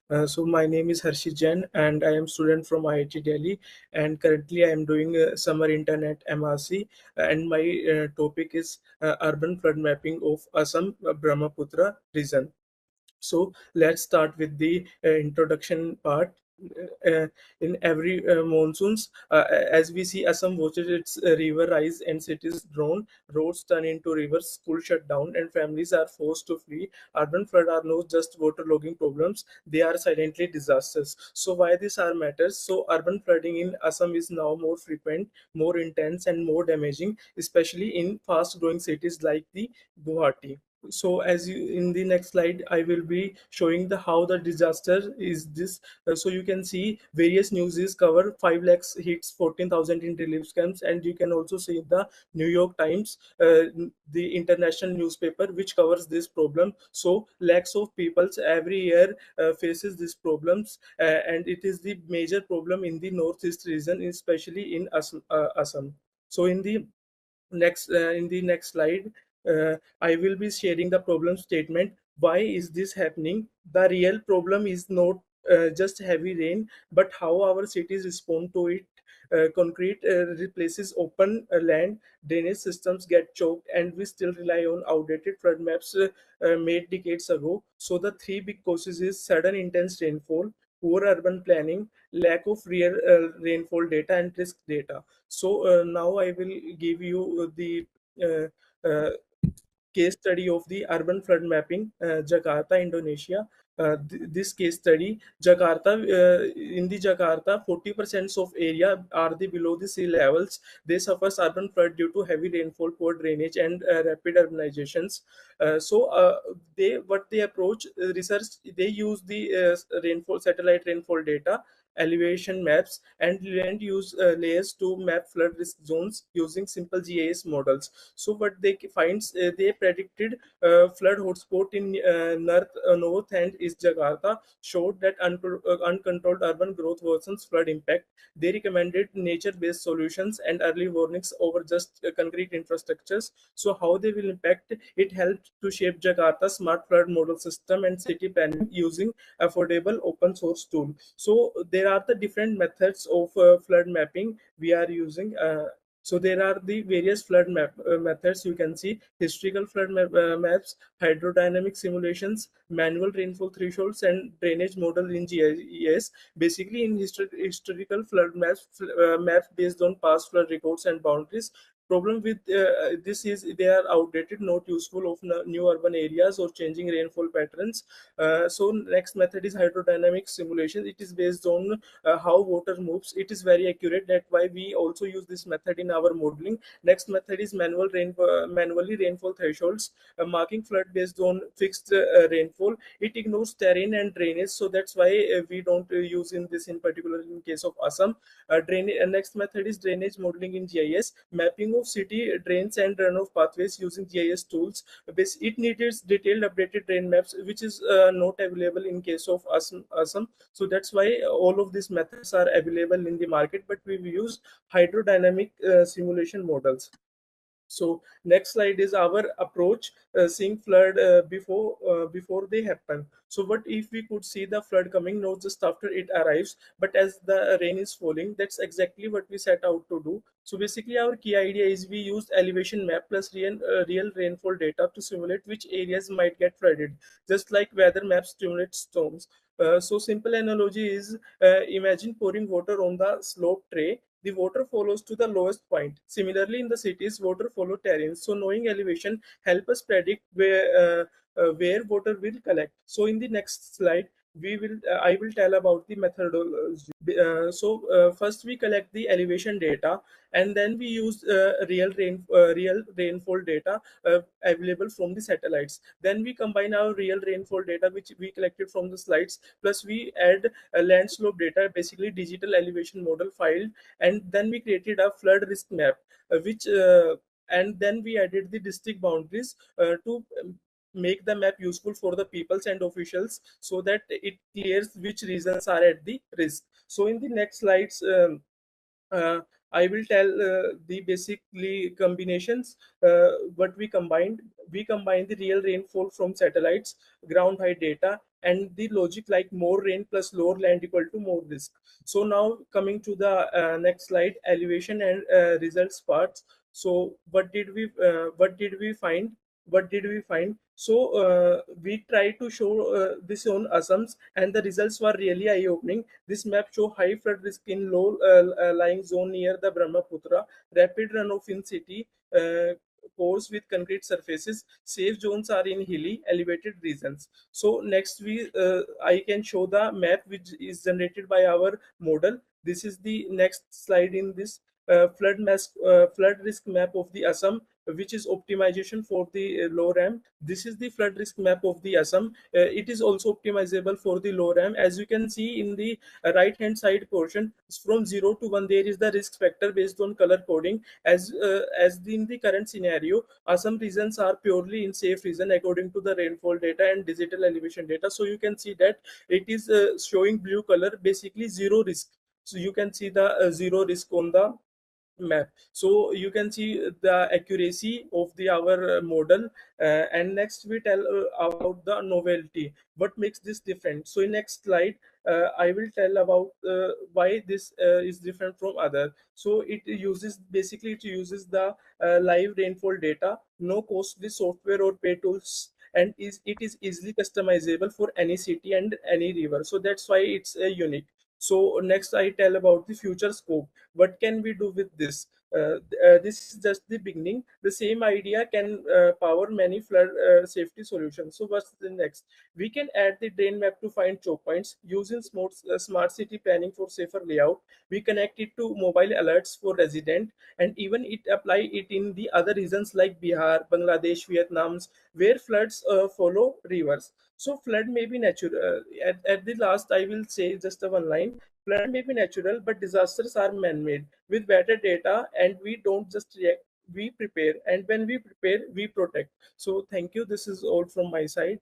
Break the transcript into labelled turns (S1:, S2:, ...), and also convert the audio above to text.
S1: So my name is Harshit Jain and I am student from IIT Delhi, and currently I am doing summer intern at MRC, and my topic is urban flood mapping of Assam Brahmaputra region. So let's start with the introduction part. Uh, in every monsoons, as we see, Assam watches its river rise and cities drown, roads turn into rivers, schools shut down, and families are forced to flee. Urban flood are not just waterlogging problems; they are silently disasters. So why this are matters? So urban flooding in Assam is now more frequent, more intense, and more damaging, especially in fast-growing cities like the Guwahati. So as you in the next slide, I will be showing the how the disaster is this. So you can see various newses cover 5 lakhs hits 14,000 in relief camps, and you can also see the New York Times, the international newspaper, which covers this problem. So lakhs of peoples every year faces these problems, and it is the major problem in the northeast region, especially in Assam. So in the next slide, I will be sharing the problem statement. Why is this happening? The real problem is not just heavy rain, but how our cities respond to it. Concrete replaces open land, drainage systems get choked, and we still rely on outdated flood maps made decades ago. So the three big causes is sudden intense rainfall, poor urban planning, lack of real rainfall data, and risk data. So now I will give you the uh, uh, case study of the urban flood mapping, Jakarta, Indonesia. This case study, Jakarta, in the Jakarta, 40% of area are the below the sea levels. They suffer urban flood due to heavy rainfall, poor drainage, and rapid urbanizations. So they what they approach research. They use the rainfall satellite rainfall data, elevation maps, and land use layers to map flood risk zones using simple GIS models. So what they finds, they predicted flood hotspot in north and East Jakarta showed that uncontrolled urban growth worsens flood impact. They recommended nature-based solutions and early warnings over just concrete infrastructures. So how they will impact? It helped to shape Jakarta's smart flood model system and city planning using affordable open source tool. So there are the different methods of flood mapping we are using. So there are the various methods. You can see historical maps, hydrodynamic simulations, manual rainfall thresholds, and drainage model in GIS. Basically, in historical flood maps based on past flood records and boundaries. Problem with this is they are outdated, not useful of new urban areas or changing rainfall patterns. So next method is hydrodynamic simulation. It is based on how water moves. It is very accurate. That's why we also use this method in our modeling. Next method is manually rainfall thresholds, marking flood based on fixed rainfall. It ignores terrain and drainage, so that's why we don't use in this in particular in case of Assam. Next method is drainage modeling in GIS, mapping of city drains and runoff pathways using GIS tools. It needs detailed updated drain maps, which is not available in case of Assam. So that's why all of these methods are available in the market, but we use hydrodynamic simulation models. So next slide is our approach, seeing flood before they happen. So what if we could see the flood coming not just after it arrives, but as the rain is falling? That's exactly what we set out to do. So basically our key idea is we used elevation map plus real rainfall data to simulate which areas might get flooded, just like weather maps simulate storms. So simple analogy is, imagine pouring water on the slope tray. The water follows to the lowest point. Similarly, in the cities, water follow terrains. So knowing elevation help us predict where water will collect. So in the next slide, I will tell about the methodology. First we collect the elevation data, and then we use real rainfall data available from the satellites. Then we combine our real rainfall data which we collected from the slides, plus we add land slope data, basically digital elevation model file, and then we created a flood risk map, which and then we added the district boundaries to make the map useful for the peoples and officials, so that it clears which regions are at the risk. So in the next slides, uh, I will tell the basically combinations. What we combined the real rainfall from satellites, ground height data, and the logic like more rain plus lower land equal to more risk. So now coming to the next slide, elevation and results parts. So what did we find? What did we find? So we tried to show this on Assam's, and the results were really eye-opening. This map show high flood risk in low lying zone near the Brahmaputra, rapid runoff in city cores with concrete surfaces. Safe zones are in hilly, elevated regions. So next I can show the map which is generated by our model. This is the next slide in this flood risk map of the Assam, which is optimization for the low RAM. This is the flood risk map of the Assam. It is also optimizable for the low RAM. As you can see in the right hand side portion, from 0 to 1 there is the risk factor based on color coding. As in the current scenario, Assam regions are purely in safe region according to the rainfall data and digital elevation data. So you can see that it is showing blue color, basically zero risk. So you can see the zero risk on the map. So you can see the accuracy of the our model. And next we tell about the novelty, what makes this different. So in next slide, I will tell about why this is different from other. So it uses the live rainfall data, no costly software or pay tools, and it is easily customizable for any city and any river. So that's why it's unique. So next I tell about the future scope. What can we do with this? This is just the beginning. The same idea can power many flood safety solutions. So what's the next? We can add the drain map to find choke points using smart city planning for safer layout. We connect it to mobile alerts for resident, and even it apply it in the other regions like Bihar, Bangladesh, Vietnam's, where floods follow rivers. So flood may be natural. At the last, I will say just a one line. Flood may be natural, but disasters are man-made. With better data, and we don't just react, we prepare. And when we prepare, we protect. So thank you. This is all from my side.